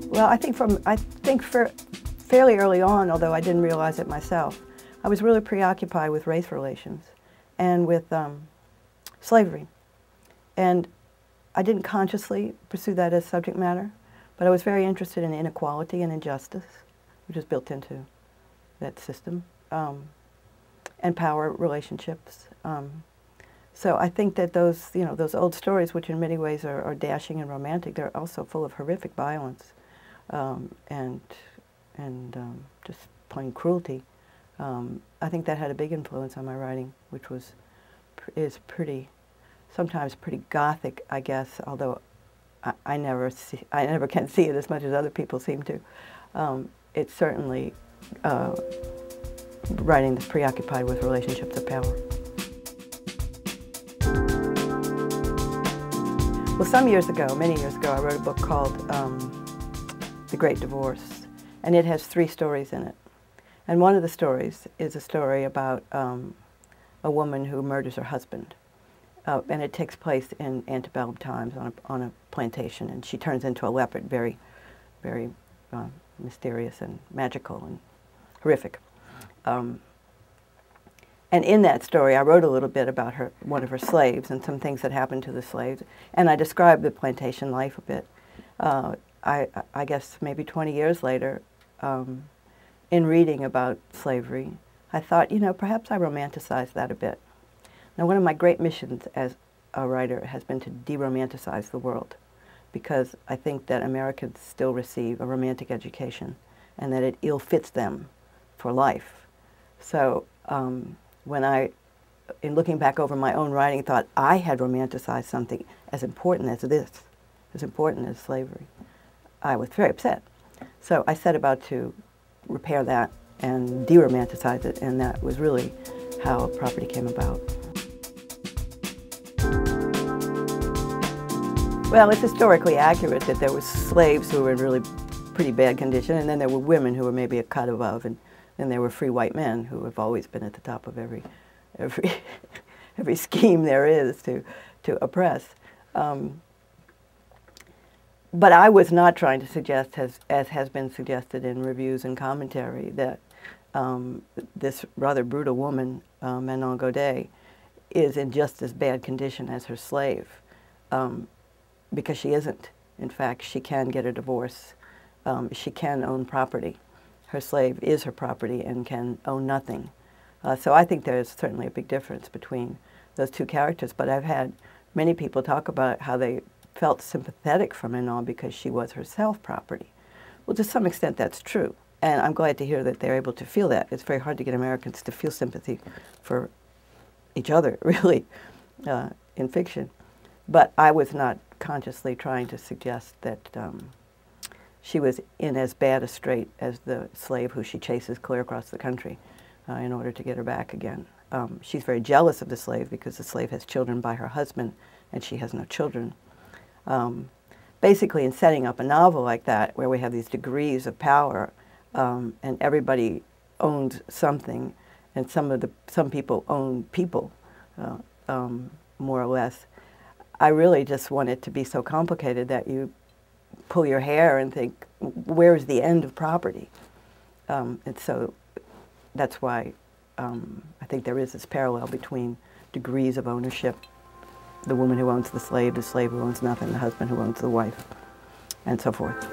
Well, I think for fairly early on, although I didn't realize it myself, I was really preoccupied with race relations and with slavery. And I didn't consciously pursue that as subject matter, but I was very interested in inequality and injustice, which is built into that system, and power relationships. So I think that those, those old stories, which in many ways are dashing and romantic, they're also full of horrific violence and just plain cruelty. I think that had a big influence on my writing, which is sometimes pretty gothic, I guess. Although I never can see it as much as other people seem to. It's certainly writing that's preoccupied with relationships of power. Well, some years ago, many years ago, I wrote a book called The Great Divorce, and it has 3 stories in it. And one of the stories is a story about a woman who murders her husband. And it takes place in antebellum times on a plantation, and she turns into a leopard, very, very mysterious and magical and horrific. And in that story, I wrote a little bit about one of her slaves and some things that happened to the slaves, and I described the plantation life a bit. I guess maybe 20 years later, in reading about slavery, I thought, perhaps I romanticized that a bit. Now, one of my great missions as a writer has been to de-romanticize the world, because I think that Americans still receive a romantic education and that it ill-fits them for life. So when in looking back over my own writing, thought I had romanticized something as important as this, as important as slavery, I was very upset. So I set about to repair that and de-romanticize it, and that was really how Property came about. Well, it's historically accurate that there were slaves who were in really pretty bad condition, and then there were women who were maybe a cut above, and then there were free white men who have always been at the top of every scheme there is to oppress. But I was not trying to suggest, as has been suggested in reviews and commentary, that this rather brutal woman, Manon Godet, is in just as bad condition as her slave, because she isn't. In fact, she can get a divorce. She can own property. Her slave is her property and can own nothing. So I think there's certainly a big difference between those 2 characters, but I've had many people talk about how they felt sympathetic for Manon because she was herself property. Well, to some extent that's true, and I'm glad to hear that they're able to feel that. It's very hard to get Americans to feel sympathy for each other, really, in fiction. But I was not consciously trying to suggest that she was in as bad a strait as the slave who she chases clear across the country in order to get her back again. She's very jealous of the slave because the slave has children by her husband and she has no children. Basically, in setting up a novel like that, where we have these degrees of power and everybody owns something, and some people own people, more or less, I really just want it to be so complicated that you pull your hair and think, where's the end of property? And so that's why I think there is this parallel between degrees of ownership: the woman who owns the slave who owns nothing, the husband who owns the wife, and so forth.